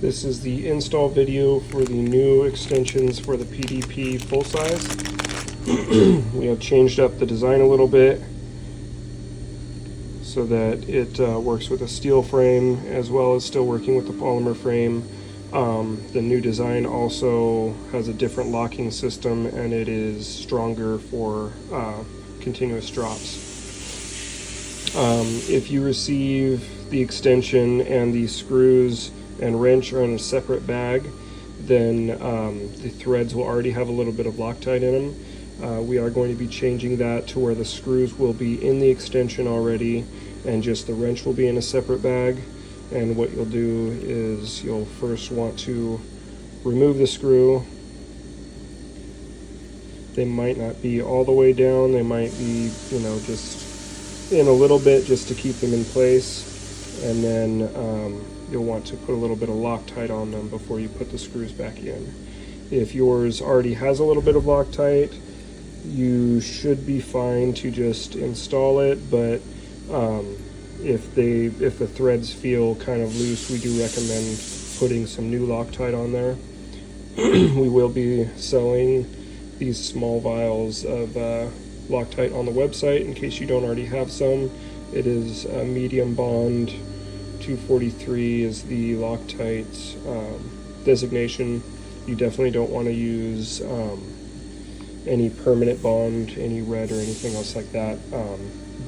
This is the install video for the new extensions for the PDP full size. We have changed up the design a little bit so that it works with a steel frame as well as still working with the polymer frame. The new design also has a different locking system, and it is stronger for continuous drops. If you receive the extension and the screws and wrench are in a separate bag, then the threads will already have a little bit of Loctite in them. We are going to be changing that to where the screws will be in the extension already and just the wrench will be in a separate bag. And what you'll do is you'll first want to remove the screw. They might not be all the way down, they might be, just in a little bit just to keep them in place. And then you'll want to put a little bit of Loctite on them before you put the screws back in. If yours already has a little bit of Loctite, you should be fine to just install it, but if the threads feel kind of loose, we do recommend putting some new Loctite on there. We will be selling these small vials of Loctite on the website in case you don't already have some. It is a medium bond. 243 is the Loctite designation. You definitely don't want to use any permanent bond, any red or anything else like that.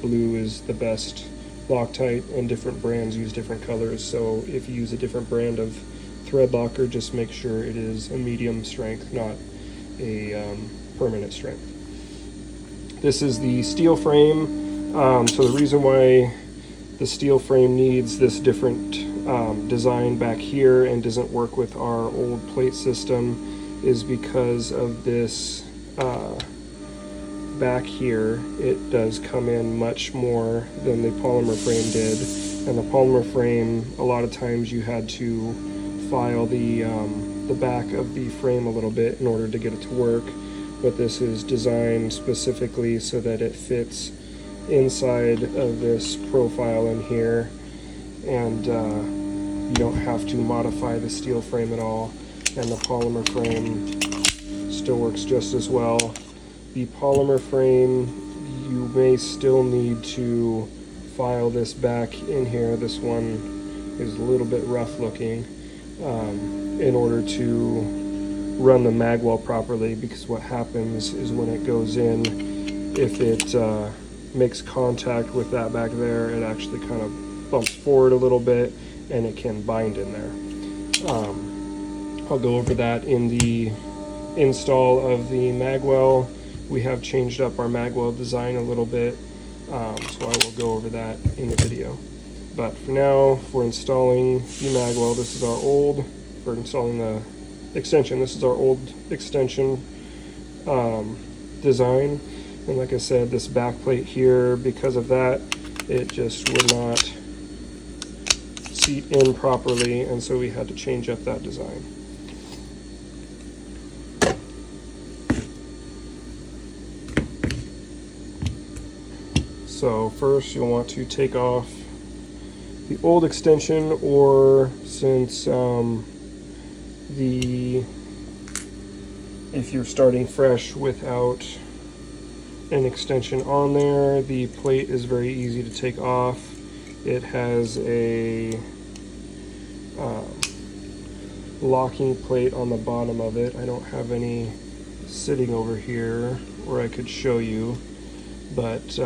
Blue is the best Loctite, and different brands use different colors, so if you use a different brand of thread locker, just make sure it is a medium strength, not a permanent strength. This is the steel frame. So the reason why the steel frame needs this different design back here and doesn't work with our old plate system is because of this back here. It does come in much more than the polymer frame did, and the polymer frame, a lot of times you had to file the back of the frame a little bit in order to get it to work, but this is designed specifically so that it fits inside of this profile in here, and you don't have to modify the steel frame at all, and the polymer frame still works just as well. The polymer frame, you may still need to file this back in here. This one is a little bit rough looking in order to run the magwell properly, because what happens is when it goes in, if it makes contact with that back there, it actually kind of bumps forward a little bit and it can bind in there. I'll go over that in the install of the magwell. We have changed up our magwell design a little bit, so I will go over that in the video. But for now, for installing the magwell, this is our old, for installing the extension, this is our old extension design. And like I said, this back plate here, because of that, it just would not seat in properly, and so we had to change up that design. So first you'll want to take off the old extension, or since if you're starting fresh without an extension on there, the plate is very easy to take off. It has a locking plate on the bottom of it. I don't have any sitting over here where I could show you, but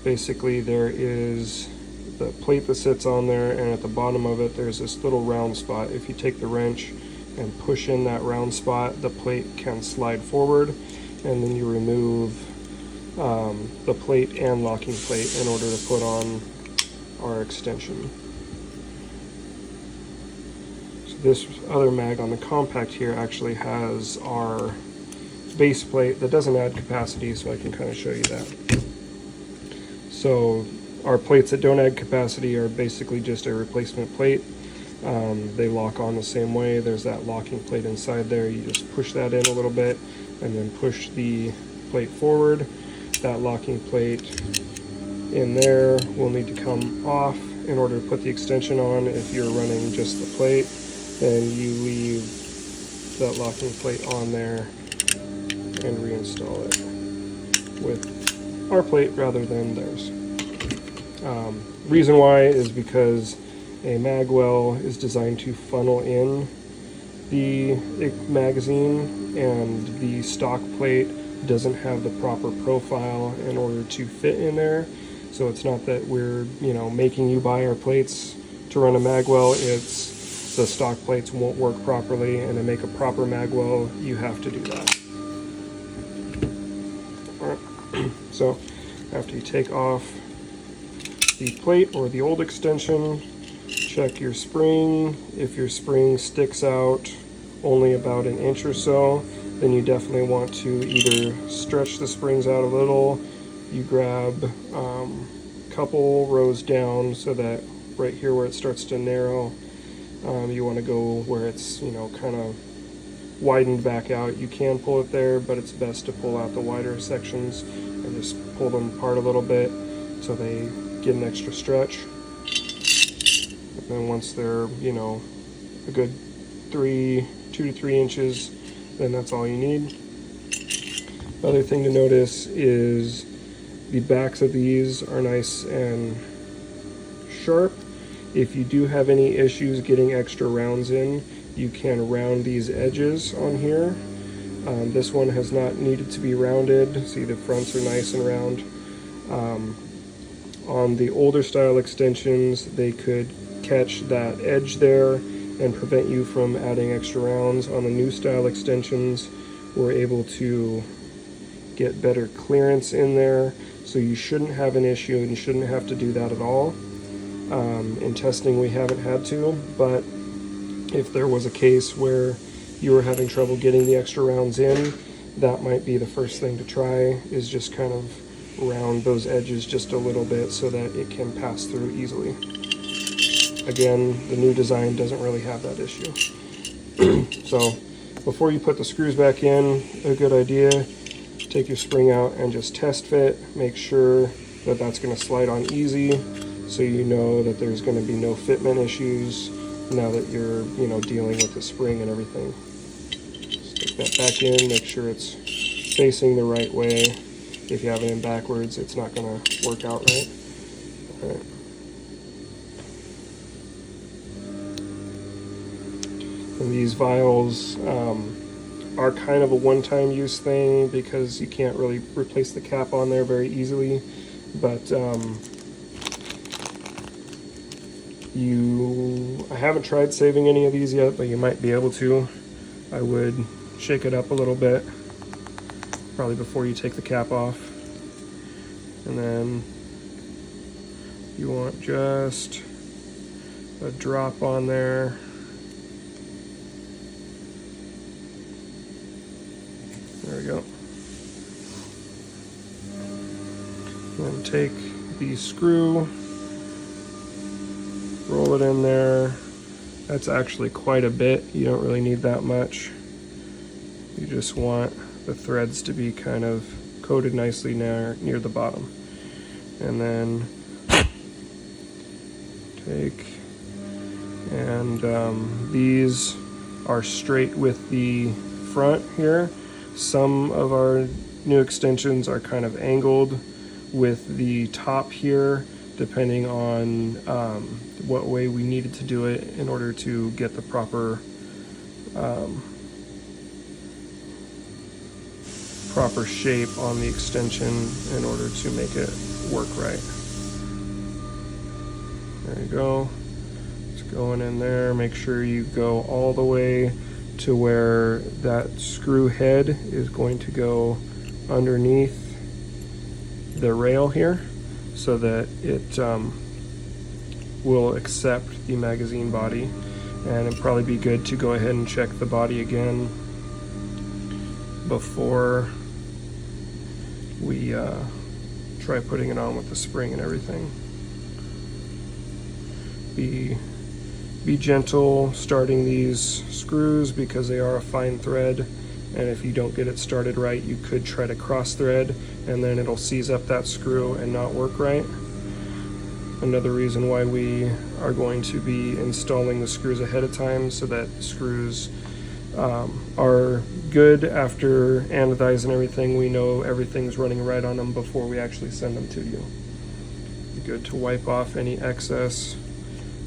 basically there is the plate that sits on there, and at the bottom of it there's this little round spot. If you take the wrench and push in that round spot, the plate can slide forward, and then you remove the plate and locking plate in order to put on our extension. So this other mag on the compact here actually has our base plate that doesn't add capacity, so I can kind of show you that. So our plates that don't add capacity are basically just a replacement plate. They lock on the same way. There's that locking plate inside there. You just push that in a little bit and then push the plate forward. That locking plate in there will need to come off in order to put the extension on. If you're running just the plate, then you leave that locking plate on there and reinstall it with our plate rather than theirs. Reason why is because a mag well is designed to funnel in the magazine, and the stock plate doesn't have the proper profile in order to fit in there. So it's not that we're, making you buy our plates to run a mag well, it's the stock plates won't work properly, and to make a proper mag well, you have to do that. All right. So after you take off the plate or the old extension, check your spring. If your spring sticks out only about an inch or so, then you definitely want to either stretch the springs out a little. You grab a couple rows down so that right here where it starts to narrow, you want to go where it's kind of widened back out. You can pull it there, but it's best to pull out the wider sections and just pull them apart a little bit so they get an extra stretch. And then once they're a good 2 to 3 inches, then that's all you need. The other thing to notice is the backs of these are nice and sharp. If you do have any issues getting extra rounds in, you can round these edges on here. This one has not needed to be rounded. See, the fronts are nice and round. On the older style extensions, they could catch that edge there and prevent you from adding extra rounds. On the new style extensions, we're able to get better clearance in there, so you shouldn't have an issue and you shouldn't have to do that at all. In testing, we haven't had to, but if there was a case where you were having trouble getting the extra rounds in, that might be the first thing to try, is just kind of round those edges just a little bit so that it can pass through easily. Again, the new design doesn't really have that issue. So before you put the screws back in, a good idea, take your spring out and just test fit. Make sure that that's going to slide on easy, so you know that there's going to be no fitment issues now that you're dealing with the spring and everything. Stick that back in, make sure it's facing the right way. If you have it in backwards, it's not going to work out right. All right. And these vials are kind of a one-time use thing because you can't really replace the cap on there very easily, but I haven't tried saving any of these yet, but you might be able to. I would shake it up a little bit, probably before you take the cap off, and then you want just a drop on there. There we go. Then take the screw, roll it in there. That's actually quite a bit. You don't really need that much. You just want the threads to be kind of coated nicely near the bottom. And then take, and these are straight with the front here. Some of our new extensions are kind of angled with the top here, depending on what way we needed to do it in order to get the proper shape on the extension in order to make it work right. There you go. It's going in there. Make sure you go all the way to where that screw head is going to go underneath the rail here, so that it will accept the magazine body. And it'd probably be good to go ahead and check the body again before we try putting it on with the spring and everything. Be gentle starting these screws because they are a fine thread, and if you don't get it started right, you could try to cross thread and then it'll seize up that screw and not work right. Another reason why we are going to be installing the screws ahead of time, so that screws are good after anodizing everything. We know everything's running right on them before we actually send them to you. Good to wipe off any excess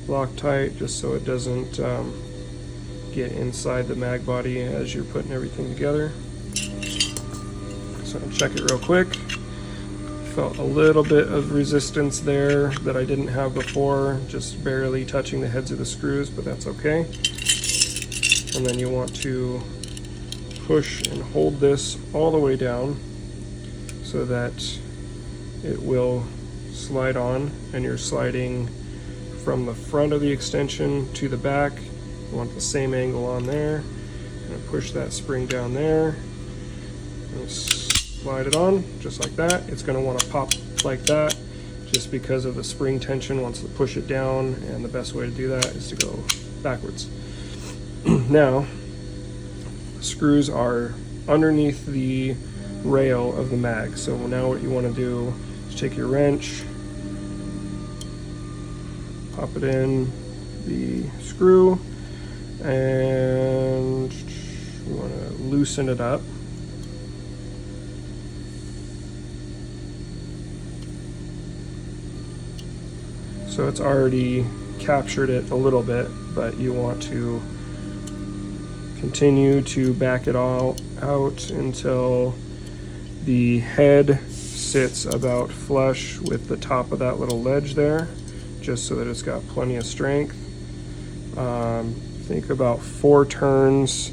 Loctite, just so it doesn't get inside the mag body as you're putting everything together. So I'll check it real quick. Felt a little bit of resistance there that I didn't have before, just barely touching the heads of the screws, but that's okay. And then you want to push and hold this all the way down so that it will slide on, and you're sliding from the front of the extension to the back. You want the same angle on there. And push that spring down there and slide it on just like that. It's going to want to pop like that just because of the spring tension wants to push it down, and the best way to do that is to go backwards. Now, screws are underneath the rail of the mag. So now what you want to do is take your wrench, pop it in the screw, and you want to loosen it up. So it's already captured it a little bit, but you want to continue to back it all out until the head sits about flush with the top of that little ledge there, just so that it's got plenty of strength. I think about 4 turns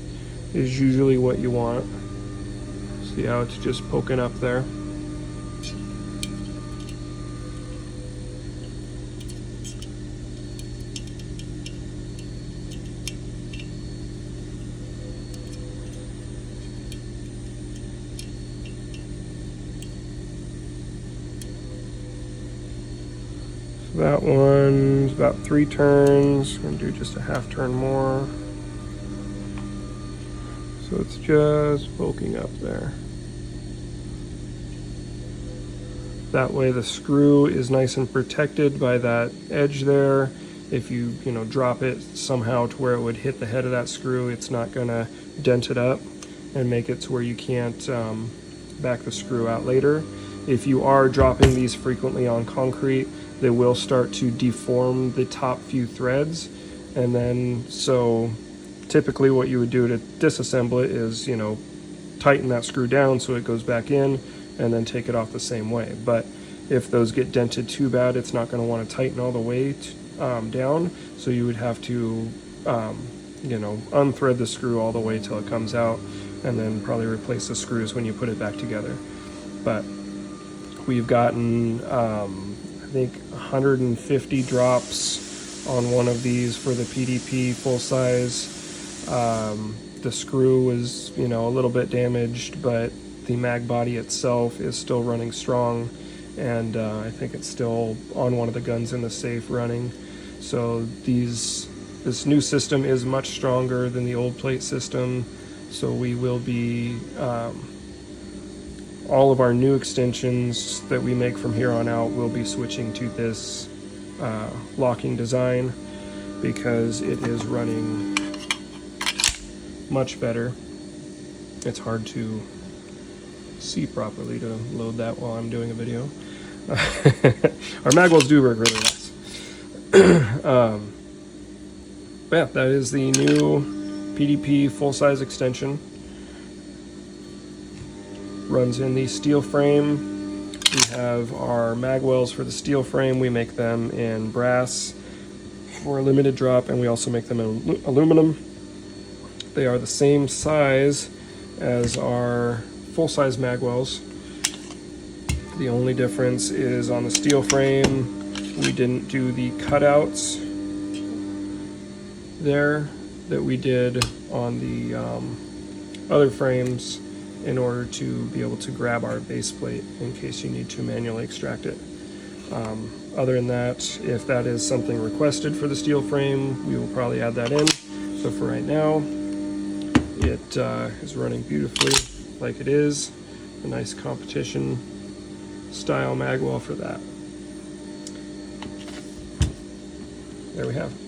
is usually what you want. See how it's just poking up there? That one's about 3 turns. I'm going to do just a half turn more. So it's just poking up there. That way the screw is nice and protected by that edge there. If you drop it somehow to where it would hit the head of that screw, it's not going to dent it up and make it to where you can't back the screw out later. If you are dropping these frequently on concrete, they will start to deform the top few threads, and then so typically what you would do to disassemble it is tighten that screw down so it goes back in, and then take it off the same way. But if those get dented too bad, it's not going to want to tighten all the way down, so you would have to unthread the screw all the way till it comes out, and then probably replace the screws when you put it back together. But we've gotten I think 150 drops on one of these for the PDP full size. The screw was a little bit damaged, but the mag body itself is still running strong, and I think it's still on one of the guns in the safe running. So this new system is much stronger than the old plate system, so we will be all of our new extensions that we make from here on out will be switching to this locking design, because it is running much better. It's hard to see properly to load that while I'm doing a video. Our mag wells do work really nice. But yeah, that is the new PDP full-size extension. Runs in the steel frame. We have our mag wells for the steel frame. We make them in brass for a limited drop, and we also make them in aluminum. They are the same size as our full-size mag wells. The only difference is on the steel frame, we didn't do the cutouts there that we did on the other frames, in order to be able to grab our base plate in case you need to manually extract it. Other than that, if that is something requested for the steel frame, we will probably add that in. So for right now, it is running beautifully like it is. A nice competition style mag well for that. there we have.